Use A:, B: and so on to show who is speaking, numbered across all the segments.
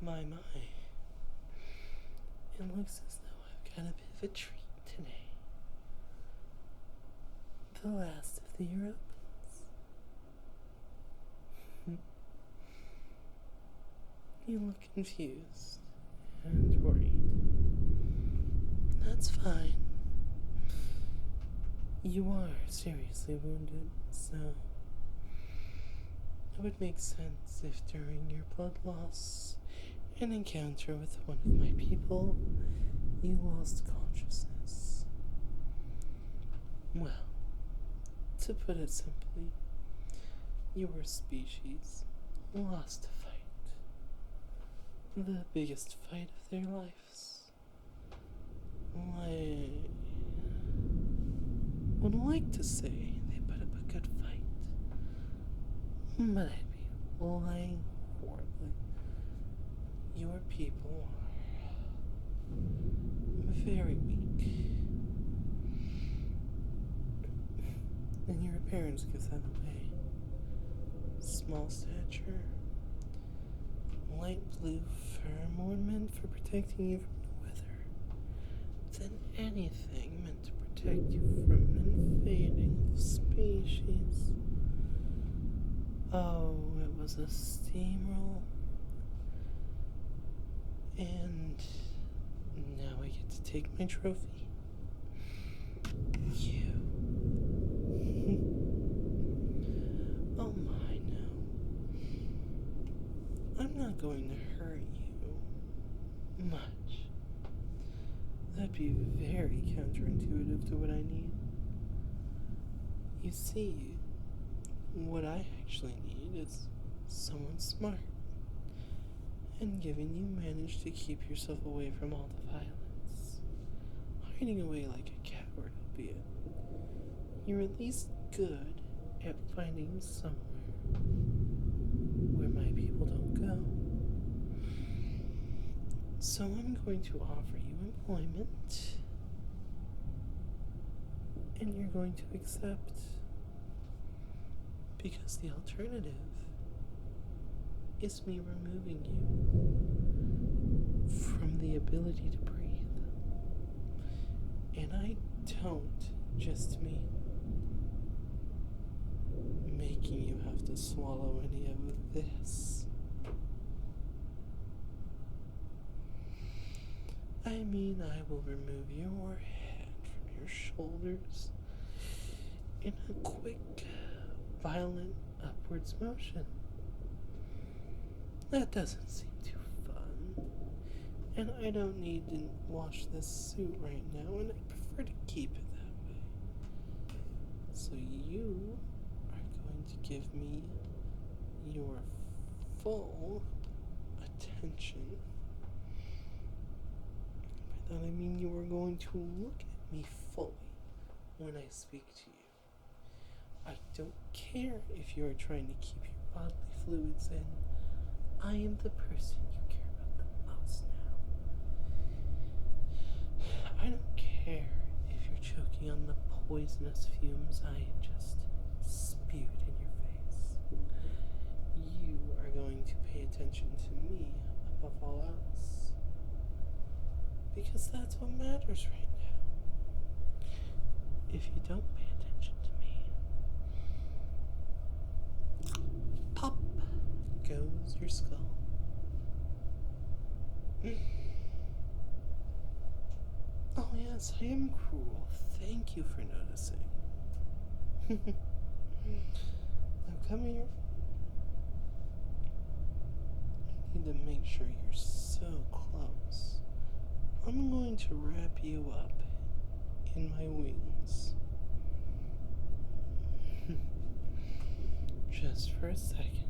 A: My. It looks as though I've got a bit of a treat today. The last of the Europans. You look confused and worried. That's fine. You are seriously wounded, so it would make sense if during your blood loss and encounter with one of my people, you lost consciousness. Well, to put it simply, your species lost a fight. The biggest fight of their lives. I would like to say they put up a good fight, but I'd be lying horribly. Your people are very weak, and your appearance gives that away. Small stature, light blue fur, more meant for protecting you from the weather than anything meant to protect you from an invading species. Oh, it was a steamroll. And now I get to take my trophy. You. Oh my, no. I'm not going to hurt you much. That'd be very counterintuitive to what I need. You see, what I actually need is someone smart. And given you managed to keep yourself away from all the violence, hiding away like a coward, albeit, you're at least good at finding somewhere where my people don't go. So I'm going to offer you employment, and you're going to accept, because the alternative is me removing you from the ability to breathe. And I don't just mean making you have to swallow any of this. I mean, I will remove your head from your shoulders in a quick, violent upwards motion. That doesn't seem too fun. And I don't need to wash this suit right now, and I prefer to keep it that way. So you are going to give me your full attention. By that I mean you are going to look at me fully when I speak to you. I don't care if you are trying to keep your bodily fluids in. I am the person you care about the most now. I don't care if you're choking on the poisonous fumes I just spewed in your face. You are going to pay attention to me above all else. Because that's what matters right now. If you don't pay attention to me, pop goes your skull. Oh yes, I am cruel. Thank you for noticing. Now come here. I need to make sure you're so close. I'm going to wrap you up in my wings. Just for a second.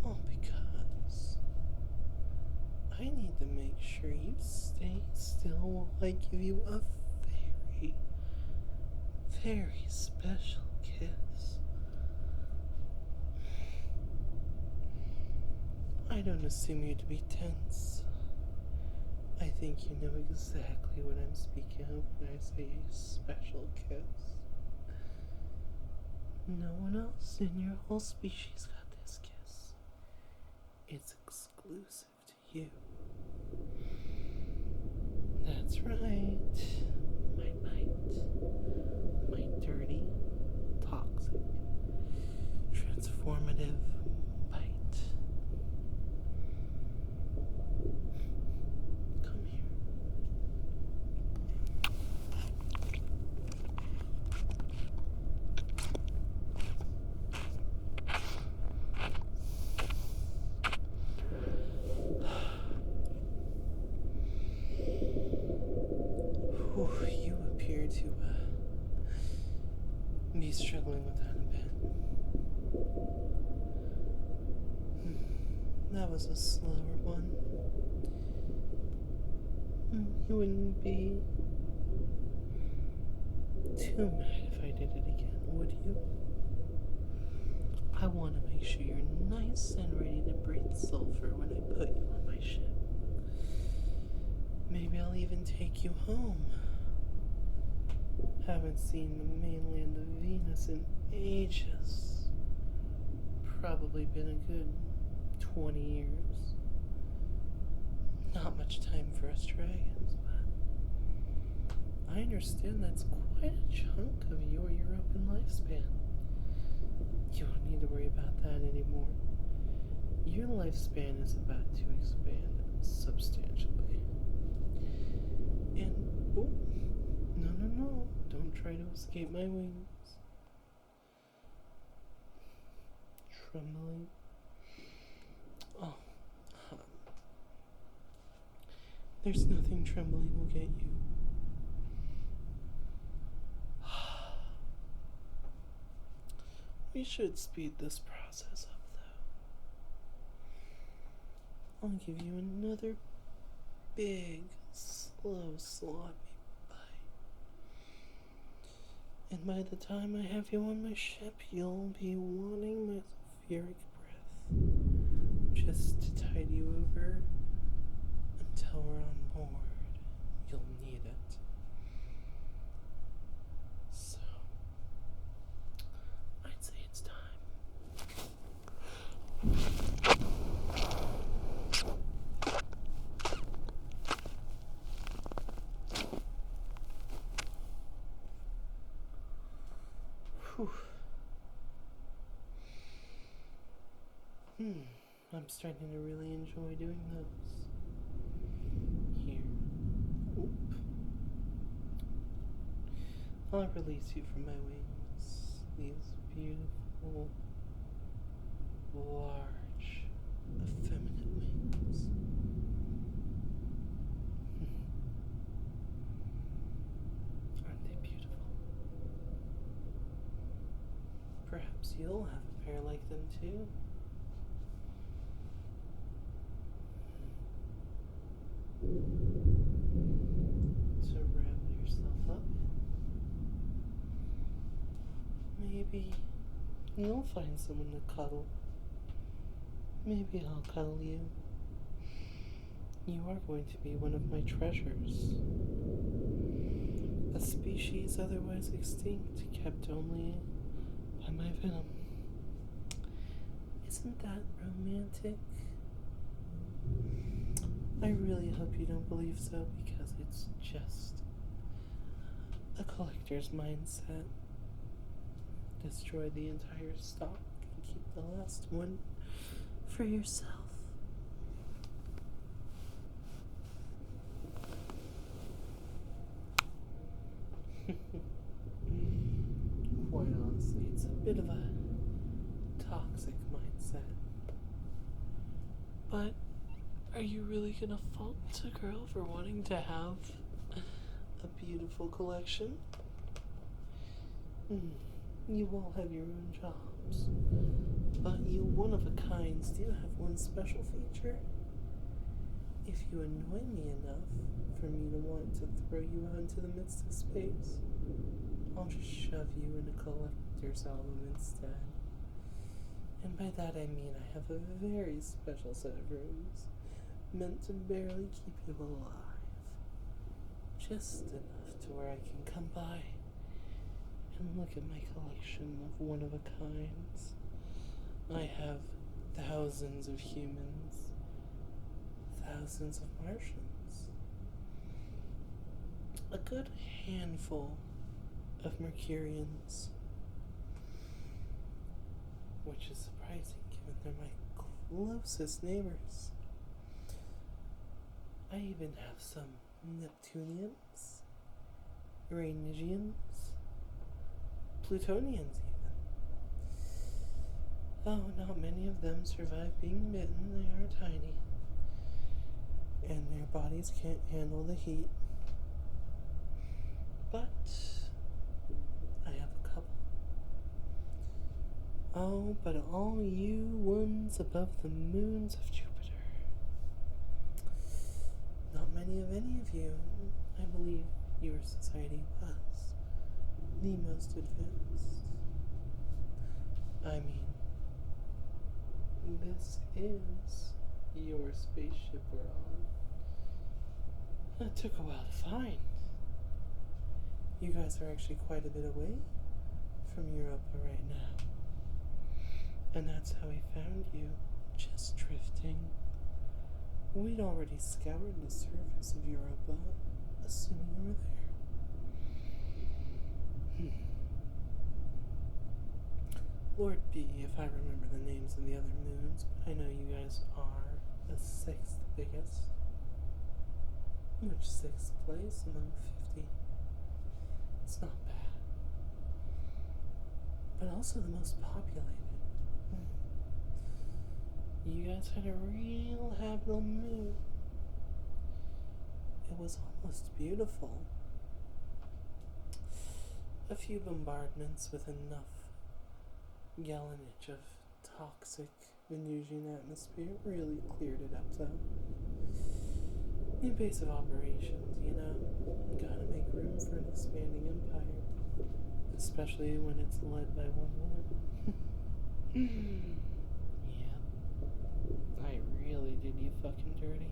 A: All because I need to make sure you stay still while I give you a very, very special kiss. I don't assume you to be tense. I think you know exactly what I'm speaking of when I say a special kiss. No one else in your whole species got this kiss. It's exclusive to you. That's right. My bite. My dirty, toxic, transformative bite. Come here. You appear to be struggling with that a bit. That was a slower one. You wouldn't be too mad if I did it again, would you? I want to make sure you're nice and ready to breathe sulfur when I put you on my ship. Maybe I'll even take you home. Haven't seen the mainland of Venus in ages. Probably been a good 20 years. Not much time for us dragons, but I understand that's quite a chunk of your Europan lifespan. You don't need to worry about that anymore. Your lifespan is about to expand substantially. And, oh, no, don't try to escape my wings. Trembling. Oh, there's nothing trembling will get you. We should speed this process up, though. I'll give you another big, slow, sloppy bite. And by the time I have you on my ship, you'll be wanting my sulfuric breath just to tide you over until we're on board. You'll need it. So, I'd say it's time. Whew. I'm starting to really enjoy doing those. Here. Oop. I'll release you from my wings. These beautiful, large, effeminate wings. Aren't they beautiful? Perhaps you'll have a pair like them too. To wrap yourself up in. Maybe you'll find someone to cuddle. Maybe I'll cuddle you. You are going to be one of my treasures. A species otherwise extinct, kept only by my venom. Isn't that romantic? I really hope you don't believe so, because it's just a collector's mindset. Destroy the entire stock and keep the last one for yourself. Quite honestly, it's a bit of a toxic mindset. But are you really gonna fault a girl for wanting to have a beautiful collection? You all have your own jobs, but you one-of-a-kinds do have one special feature. If you annoy me enough for me to want to throw you out into the midst of space, I'll just shove you in a collector's album instead. And by that I mean I have a very special set of rooms meant to barely keep you alive. Just enough to where I can come by and look at my collection of one-of-a-kinds. I have thousands of humans, thousands of Martians, a good handful of Mercurians, which is surprising given they're my closest neighbors. I even have some Neptunians, Uranians, Plutonians even. Though not many of them survive being bitten, they are tiny, and their bodies can't handle the heat. But I have a couple. Oh, but all you ones above the moons of Jupiter. Not many of any of you, I believe your society was the most advanced. I mean, this is your spaceship we're on. It took a while to find. You guys are actually quite a bit away from Europa right now. And that's how we found you, just drifting. We'd already scoured the surface of Europa, assuming you were there. Lord B, if I remember the names of the other moons, but I know you guys are the 6th biggest. Which 6th place among 50? It's not bad. But also the most populated. You guys had a real habitable moon. It was almost beautiful. A few bombardments with enough gallonage of toxic Venusian atmosphere really cleared it up, though. New base of operations, you know. Gotta make room for an expanding empire. Especially when it's led by one woman. I really did you fucking dirty.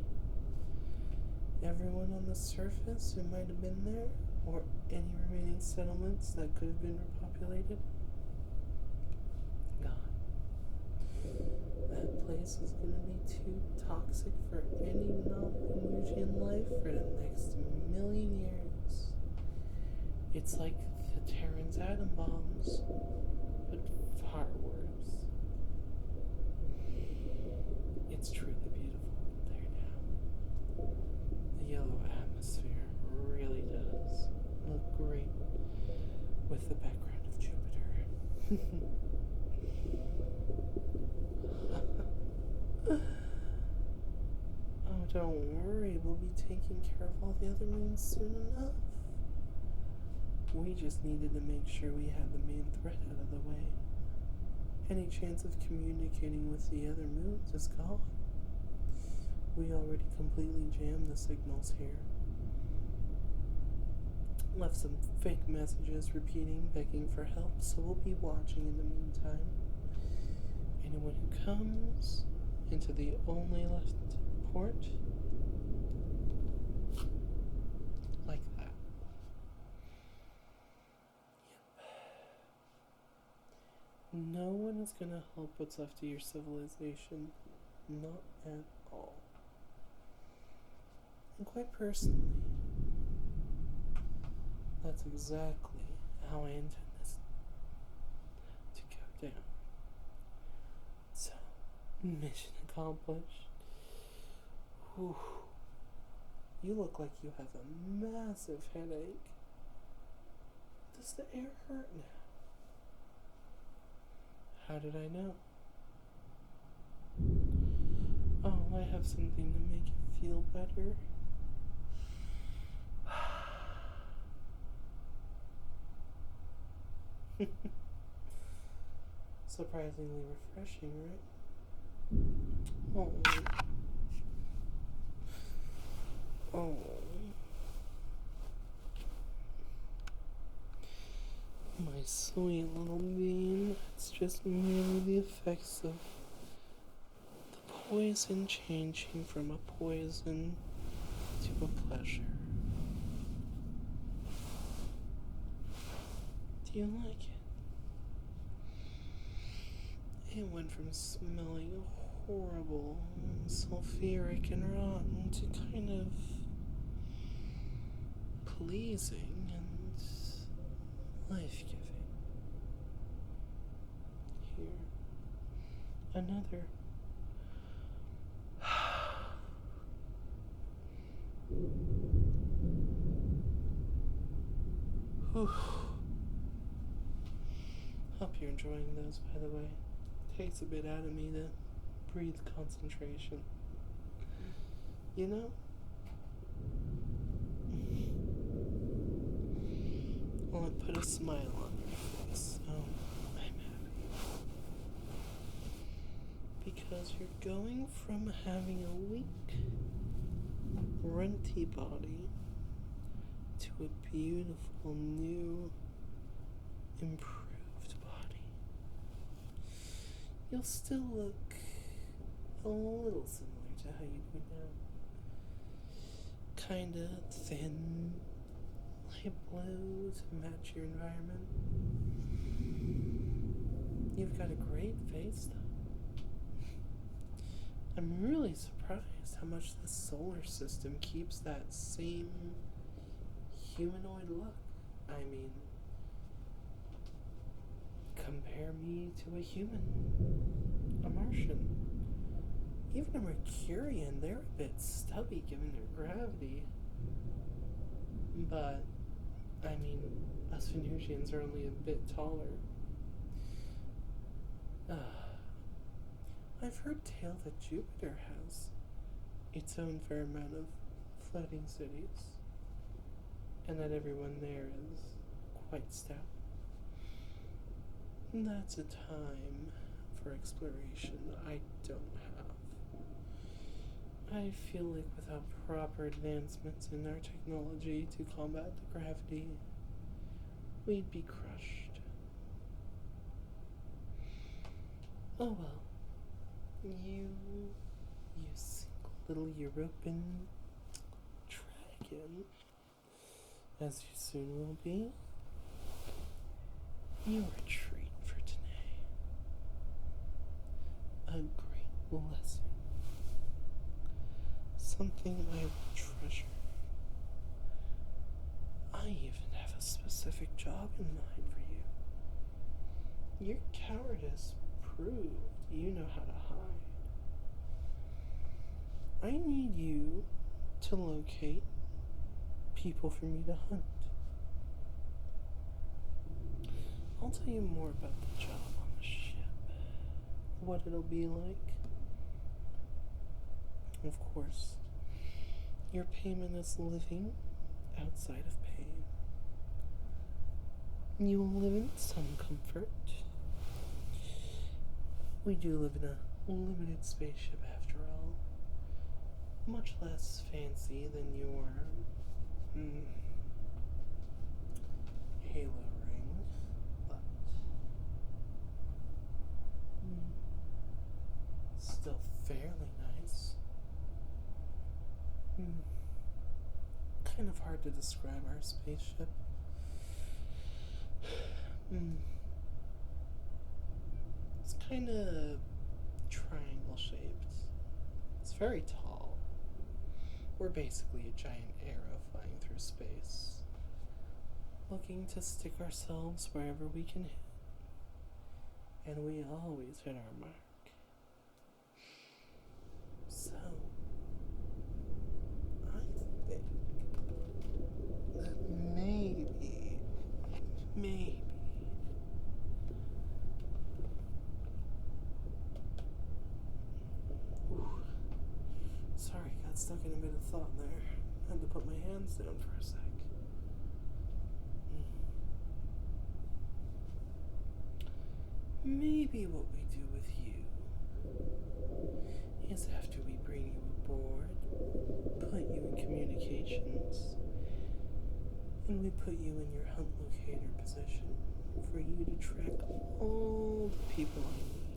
A: Everyone on the surface who might have been there, or any remaining settlements that could have been repopulated, gone. That place is gonna be too toxic for any non-Venusian life for the next million years. It's like the Terran's atom bombs, but far worse. It's truly beautiful there now. The yellow atmosphere really does look great with the background of Jupiter. Oh, don't worry, we'll be taking care of all the other moons soon enough. We just needed to make sure we had the main threat out of the way. Any chance of communicating with the other moons is gone. We already completely jammed the signals here. Left some fake messages repeating, begging for help, so we'll be watching in the meantime. Anyone who comes into the only left port, like that. Yep. No one is gonna help what's left of your civilization. Not at all. And quite personally, that's exactly how I intend this to go down. So, mission accomplished. Whew. You look like you have a massive headache. Does the air hurt now? How did I know? Oh, I have something to make it feel better. Surprisingly refreshing, right? Oh. Oh. My sweet little bean. It's just merely the effects of the poison changing from a poison to a pleasure. Do you like it? It went from smelling horrible, sulfuric, and rotten to kind of pleasing and life-giving. Here, another. Whew. Hope you're enjoying those, by the way. Takes a bit out of me to breathe concentration. You know? Well, it put a smile on your face, so I'm happy. Because you're going from having a weak, runty body to a beautiful, new, improved body. You'll still look a little similar to how you do now. Kinda thin, light blue to match your environment. You've got a great face, though. I'm really surprised how much the solar system keeps that same humanoid look. I mean, compare me to a human, a Martian, even a Mercurian. They're a bit stubby given their gravity. But, I mean, us Venusians are only a bit taller. I've heard tale that Jupiter has its own fair amount of floating cities, and that everyone there is quite stout. That's a time for exploration I don't have. I feel like without proper advancements in our technology to combat the gravity, we'd be crushed. Oh well. You single little Europan dragon, as you soon will be, you are a treat for today. A great blessing. Something I will treasure. I even have a specific job in mind for you. Your cowardice proved you know how to hide. I need you to locate people for me to hunt. I'll tell you more about the job on the ship, what it'll be like. Of course, your payment is living outside of pain. You will live in some comfort. We do live in a limited spaceship after all. Much less fancy than your Halo ring, but still fairly nice. Kind of hard to describe our spaceship. It's kind of triangle shaped. It's very tall. We're basically a giant arrow flying through space, looking to stick ourselves wherever we can hit. And we always hit our mark. So, I think that maybe sorry, got stuck in a bit of thought there. Had to put my hands down for a sec. Maybe what we do with you is after we bring you aboard, put you in communications, and we put you in your hunt locator position for you to track all the people I need,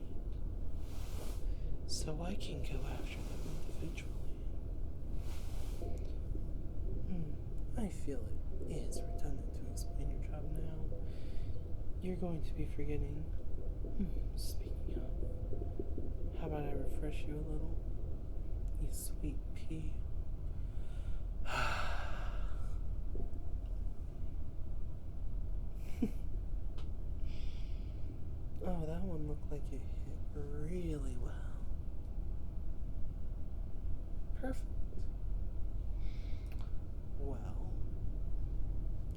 A: so I can go after them individually. I feel it is redundant to explain your job now. You're going to be forgetting. Speaking of, refresh you a little. You sweet pea. Oh, that one looked like it hit really well. Perfect. Well,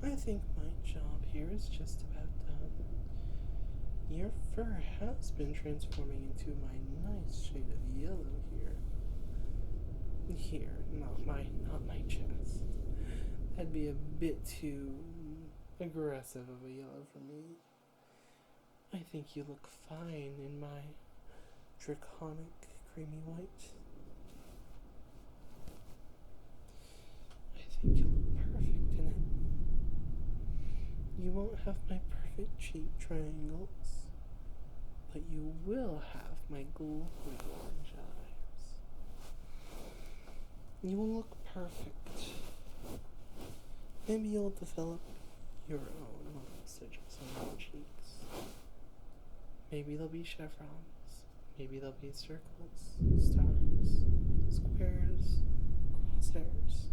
A: I think my job here is just about done. Your fur has been transforming into my nice shade of yellow here. Here, not my chest. That'd be a bit too aggressive of a yellow for me. I think you look fine in my draconic creamy white. I think you look perfect in it. You won't have my perfect cheek triangles, but you will have my glowing orange eyes. You will look perfect. Maybe you'll develop your own little sigils on your cheeks. Maybe they'll be chevrons. Maybe they'll be circles, stars, squares, crosshairs.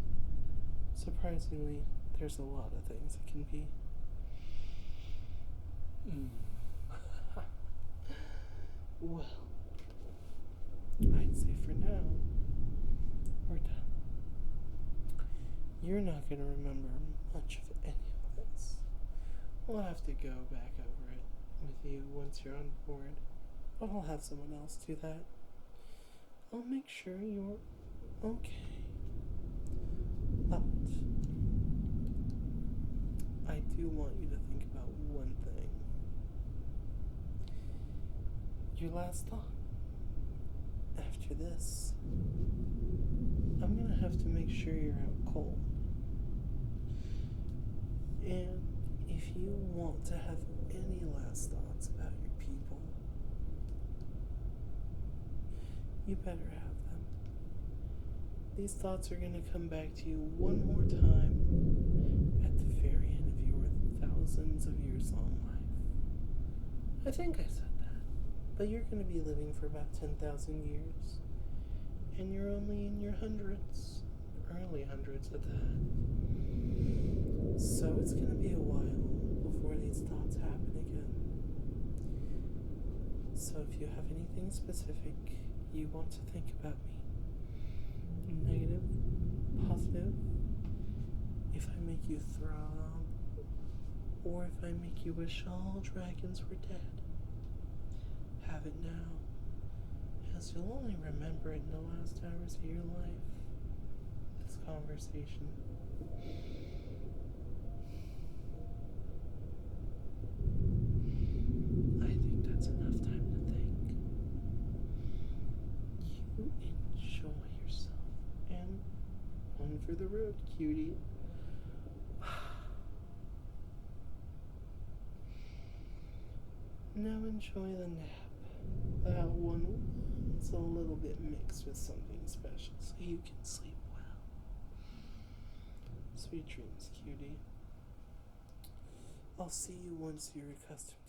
A: Surprisingly, there's a lot of things it can be. Well, I'd say for now, we're done. You're not going to remember much of any of this. We'll have to go back over it with you once you're on board, but I'll have someone else do that. I'll make sure you're okay. But I do want you to think about one thing. Your last thought. After this, I'm going to have to make sure you're out cold. And if you want to have any last thoughts about your people, you better have them. These thoughts are going to come back to you one more time at the very end of your thousands of years long life. I think I said that, but you're going to be living for about 10,000 years, and you're only in your hundreds, early hundreds at that. So it's going to be a while before these thoughts happen again. So if you have anything specific you want to think about me, negative, positive, if I make you throb, or if I make you wish all dragons were dead, have it now, as you'll only remember it in the last hours of your life. This conversation. I think that's enough time to think. You enjoy yourself, and one for the road, cutie. Now enjoy the nap. That one is a little bit mixed with something special, so you can sleep well. Sweet dreams, cutie. I'll see you once you're accustomed